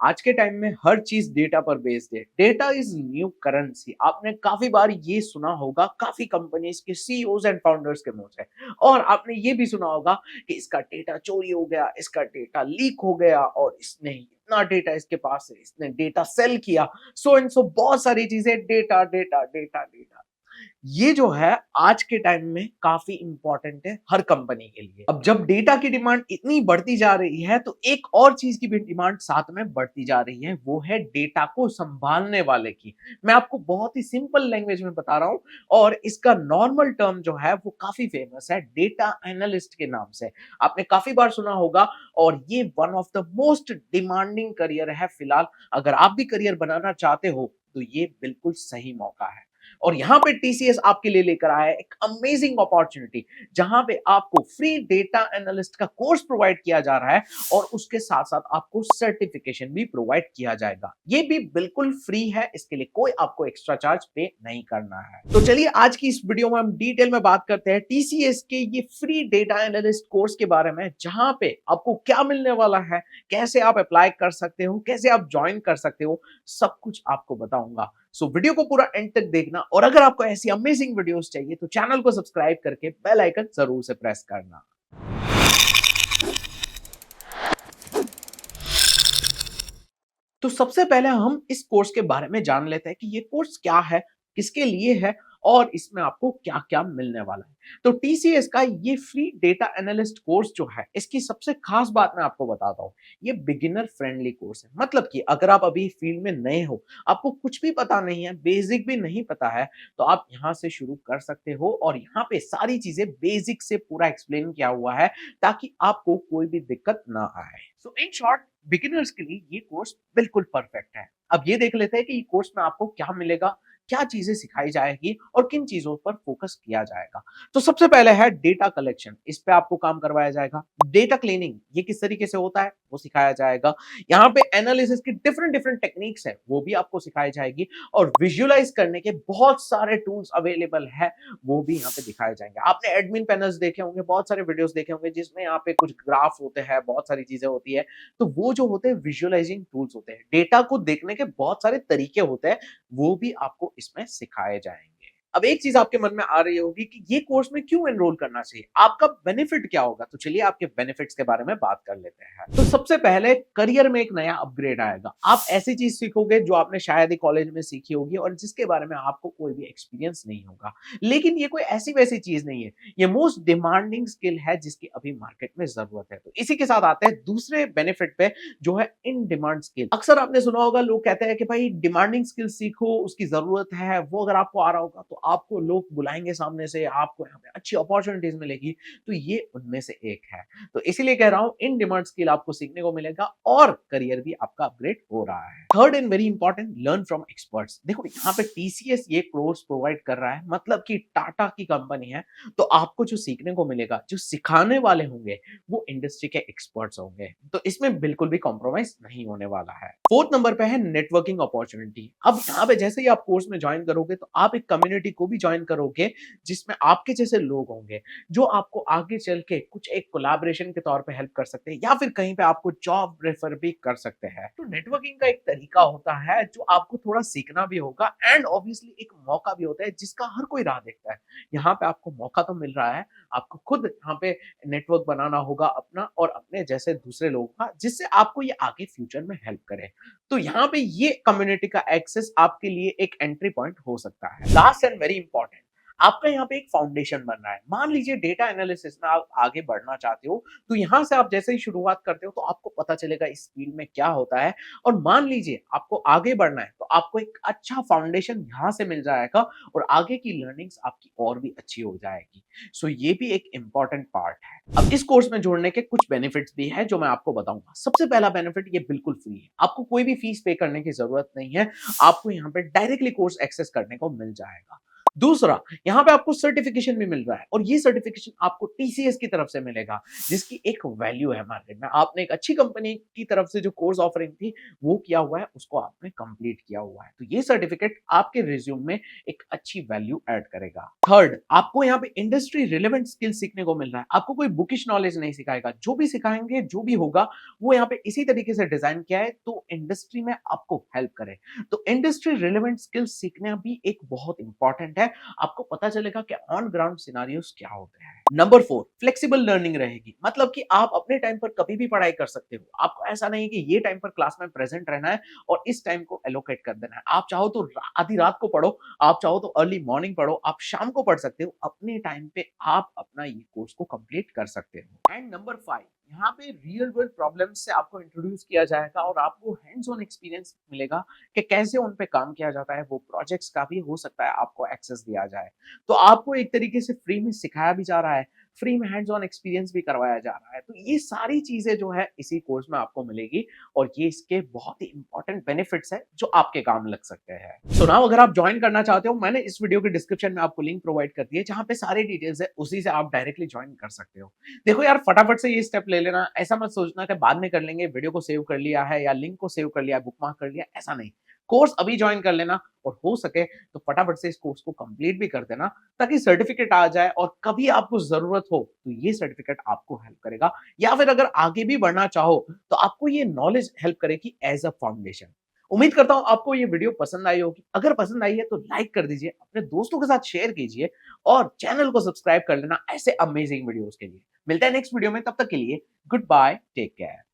आज के टाइम में हर चीज डेटा पर बेस्ड है। Data is new currency. आपने काफी बार ये सुना होगा काफी कंपनीज के सीईओज एंड फाउंडर्स के मुंह से। और आपने ये भी सुना होगा कि इसका डेटा चोरी हो गया, इसका डेटा लीक हो गया और इसने इतना डेटा इसके पास है, इसने डेटा सेल किया। सो एंड सो बहुत सारी चीजें, डेटा डेटा डेटा डेटा। ये जो है आज के टाइम में काफी इंपॉर्टेंट है हर कंपनी के लिए। अब जब डेटा की डिमांड इतनी बढ़ती जा रही है तो एक और चीज की भी डिमांड साथ में बढ़ती जा रही है, वो है डेटा को संभालने वाले की। मैं आपको बहुत ही सिंपल लैंग्वेज में बता रहा हूं और इसका नॉर्मल टर्म जो है वो काफी फेमस है, डेटा एनालिस्ट के नाम से। आपने काफी बार सुना होगा और ये one of the most demanding career है फिलहाल। अगर आप भी करियर बनाना चाहते हो तो ये बिल्कुल सही मौका है। और यहां पे टीसीएस आपके लिए लेकर आया है एक अमेजिंग अपॉर्चुनिटी, जहां पे आपको फ्री डेटा एनालिस्ट का कोर्स प्रोवाइड किया जा रहा है और उसके साथ साथ आपको सर्टिफिकेशन भी प्रोवाइड किया जाएगा। ये भी बिल्कुल फ्री है, इसके लिए कोई आपको एक्स्ट्रा चार्ज पे नहीं करना है। तो चलिए आज की इस वीडियो में हम डिटेल में बात करते हैं टीसीएस के ये फ्री डेटा एनालिस्ट कोर्स के बारे में, जहां पे आपको क्या मिलने वाला है, कैसे आप अप्लाई कर सकते हो, कैसे आप ज्वाइन कर सकते हो, सब कुछ आपको बताऊंगा। सो वीडियो को पूरा एंड तक देखना और अगर आपको ऐसी अमेजिंग वीडियोस चाहिए तो चैनल को सब्सक्राइब करके बेल आइकन जरूर से प्रेस करना। तो सबसे पहले हम इस कोर्स के बारे में जान लेते हैं कि ये कोर्स क्या है, किसके लिए है और इसमें आपको क्या-क्या मिलने वाला है। तो टीसीएस का ये फ्री डेटा एनालिस्ट कोर्स जो है, इसकी सबसे खास बात मैं आपको बताता हूँ। ये बिगिनर फ्रेंडली कोर्स है। मतलब कि अगर आप अभी फील्ड में नए हो, आपको कुछ भी पता नहीं है, बेसिक भी नहीं पता है, तो आप यहाँ से शुरू कर सकते हो और यहाँ पे सारी चीजें बेसिक से पूरा एक्सप्लेन किया हुआ है ताकि आपको कोई भी दिक्कत ना आए। सो इन शॉर्ट, बिगिनर्स के लिए ये कोर्स बिल्कुल परफेक्ट है। अब ये देख लेते हैं कि ये कोर्स में आपको क्या मिलेगा, क्या चीजें सिखाई जाएगी और किन चीजों पर फोकस किया जाएगा। तो सबसे पहले है डेटा कलेक्शन, इस पे आपको काम करवाया जाएगा। डेटा क्लीनिंग, ये किस तरीके से होता है वो सिखाया जाएगा। यहाँ पे एनालिसिस की डिफरेंट डिफरेंट टेक्निक्स है, वो भी आपको सिखाई जाएगी और विजुअलाइज करने के बहुत सारे टूल्स अवेलेबल है, वो भी यहाँ पे दिखाए जाएंगे। आपने एडमिन पैनल्स देखे होंगे, बहुत सारे वीडियोस देखे होंगे जिसमें यहाँ पे कुछ ग्राफ होते हैं, बहुत सारी चीजें होती है। तो वो जो होते हैं विजुअलाइजिंग टूल्स होते हैं, डेटा को देखने के बहुत सारे तरीके होते हैं, वो भी आपको इसमें सिखाए जाएंगे। अब एक चीज आपके मन में आ रही होगी कि ये कोर्स में क्यों एनरोल करना चाहिए, आपका बेनिफिट क्या होगा। तो चलिए आपके बेनिफिट्स के बारे में बात कर लेते हैं। तो सबसे पहले करियर में एक नया अपग्रेड आएगा। आप ऐसी चीज सीखोगे जो आपने शायद ही कॉलेज में सीखी होगी और जिसके बारे में आपको कोई भी एक्सपीरियंस नहीं होगा। लेकिन ये कोई ऐसी वैसी चीज नहीं है, ये मोस्ट डिमांडिंग स्किल है जिसकी अभी मार्केट में जरूरत है। तो इसी के साथ आते हैं दूसरे बेनिफिट पे, जो है इन डिमांड स्किल। अक्सर आपने सुना होगा लोग कहते हैं कि भाई डिमांडिंग स्किल सीखो, उसकी जरूरत है, वो अगर आपको आ रहा होगा तो आपको लोग बुलाएंगे सामने से, आपको यहाँ पे अच्छी अपॉर्चुनिटीज मिलेगी। तो ये उनमें से एक है। तो इसीलिए कह रहा हूं इन डिमांड स्किल आपको सीखने को मिलेगा और करियर भी आपका अपग्रेड हो रहा है। Third and very important, learn from experts. देखो यहाँ पे टीसीएस ये कोर्स प्रोवाइड कर रहा है, मतलब कि टाटा की कंपनी है, तो आपको जो सीखने को मिलेगा, जो सिखाने वाले होंगे वो इंडस्ट्री के एक्सपर्ट्स होंगे। तो इसमें बिल्कुल भी कॉम्प्रोमाइज नहीं होने वाला है। फोर्थ नंबर पे है नेटवर्किंग अपॉर्चुनिटी। अब यहाँ पे जैसे ही आप कोर्स में ज्वाइन करोगे तो आप एक कम्युनिटी को भी ज्वाइन करोगे जिसमें आपके जैसे लोग होंगे जो आपको आगे चल के कुछ एक कोलैबोरेशन के तौर पे हेल्प कर सकते हैं या फिर कहीं पे आपको जॉब रेफर भी कर सकते हैं। तो नेटवर्किंग का एक तरीका होता है जो आपको थोड़ा सीखना भी होगा एंड ऑब्वियसली एक मौका भी होता है जिसका हर कोई राह देखता है। यहाँ पे आपको मौका तो मिल रहा है, आपको खुद यहाँ पे नेटवर्क बनाना होगा अपना और अपने जैसे दूसरे लोगों का, जिससे आपको ये आगे फ्यूचर में हेल्प करे। तो यहाँ पे ये कम्युनिटी का एक्सेस आपके लिए एक एंट्री पॉइंट हो सकता है। लास्ट एंड वेरी इंपॉर्टेंट, आपका यहाँ पे एक फाउंडेशन बन रहा है। मान लीजिए डेटा एनालिसिस में आप आगे बढ़ना चाहते हो, तो यहाँ से आप जैसे ही शुरुआत करते हो तो आपको पता चलेगा इस फील्ड में क्या होता है। और मान लीजिए आपको आगे बढ़ना है तो आपको एक अच्छा फाउंडेशन यहाँ से मिल जाएगा और आगे की लर्निंग्स आपकी और भी अच्छी हो जाएगी। सो ये भी एक इंपॉर्टेंट पार्ट है। अब इस कोर्स में जोड़ने के कुछ बेनिफिट्स भी है जो मैं आपको बताऊंगा। सबसे पहला बेनिफिट, ये बिल्कुल फ्री है, आपको कोई भी फीस पे करने की जरूरत नहीं है, आपको यहाँ पे डायरेक्टली कोर्स एक्सेस करने को मिल जाएगा। दूसरा, यहाँ पे आपको सर्टिफिकेशन भी मिल रहा है और ये सर्टिफिकेशन आपको टीसीएस की तरफ से मिलेगा, जिसकी एक वैल्यू है मार्केट में। आपने एक अच्छी कंपनी की तरफ से जो कोर्स ऑफरिंग थी, वो किया हुआ है, उसको आपने कंप्लीट किया हुआ है। तो ये सर्टिफिकेट आपके रिज्यूम में एक अच्छी वैल्यू ऐड करेगा। थर्ड, आपको यहाँ पे इंडस्ट्री रिलेवेंट स्किल सीखने को मिल रहा है। आपको कोई बुकिश नॉलेज नहीं सिखाएगा। जो भी सिखाएंगे, जो भी होगा, वो यहाँ पे इसी तरीके से डिजाइन किया है तो इंडस्ट्री में आपको हेल्प करे। तो इंडस्ट्री रिलेवेंट स्किल्स सीखना भी एक बहुत इंपॉर्टेंट है। आपको पता चलेगा कि ऑन ग्राउंड सिनारियोस क्या होते हैं। नंबर 4, फ्लेक्सिबल लर्निंग रहेगी। मतलब कि आप अपने टाइम पर कभी भी पढ़ाई कर सकते हो। आपको ऐसा नहीं कि ये टाइम पर क्लास में प्रेजेंट रहना है और इस टाइम को एलोकेट कर देना है। आप चाहो तो आधी रात को पढ़ो, आप चाहो तो अर्ली मॉर्निंग पढ़ो, आप शाम को पढ़ सकते हो। अपने टाइम पे आप अपना ये कोर्स को कंप्लीट कर सकते हो। एंड नंबर 5, यहाँ पे रियल वर्ल्ड प्रॉब्लम्स से आपको इंट्रोड्यूस किया जाएगा और आपको हैंड्स ऑन एक्सपीरियंस मिलेगा कि कैसे उन पे काम किया जाता है। वो प्रोजेक्ट्स का भी हो सकता है आपको एक्सेस दिया जाए। तो आपको एक तरीके से फ्री में सिखाया भी जा रहा है, फ्री में हैंड्स ऑन एक्सपीरियंस भी करवाया जा रहा है। तो ये सारी चीजें जो है इसी कोर्स में आपको मिलेगी और ये इसके बहुत ही इंपॉर्टेंट बेनिफिट्स हैं जो आपके काम लग सकते हैं। सो नाउ अगर आप ज्वाइन करना चाहते हो, मैंने इस वीडियो के डिस्क्रिप्शन में आपको लिंक प्रोवाइड कर दी है जहां पे सारी डिटेल्स है, उसी से आप डायरेक्टली ज्वाइन कर सकते हो। देखो यार, फटाफट से ये स्टेप ले लेना। ऐसा मत सोचना कि बाद में कर लेंगे, वीडियो को सेव कर लिया है या लिंक को सेव कर लिया, बुकमार्क कर लिया, ऐसा नहीं। कोर्स अभी ज्वाइन कर लेना और हो सके तो फटाफट से इस कोर्स को कंप्लीट भी कर देना ताकि सर्टिफिकेट आ जाए और कभी आपको जरूरत हो तो ये सर्टिफिकेट आपको हेल्प करेगा। या फिर अगर आगे भी बढ़ना चाहो तो आपको ये नॉलेज हेल्प करेगी एज अ फाउंडेशन। उम्मीद करता हूं आपको ये वीडियो पसंद आई होगी। अगर पसंद आई है तो लाइक कर दीजिए, अपने दोस्तों के साथ शेयर कीजिए और चैनल को सब्सक्राइब कर लेना ऐसे अमेजिंग वीडियोस के लिए। मिलते हैं नेक्स्ट वीडियो में, तब तक के लिए गुड बाय, टेक केयर।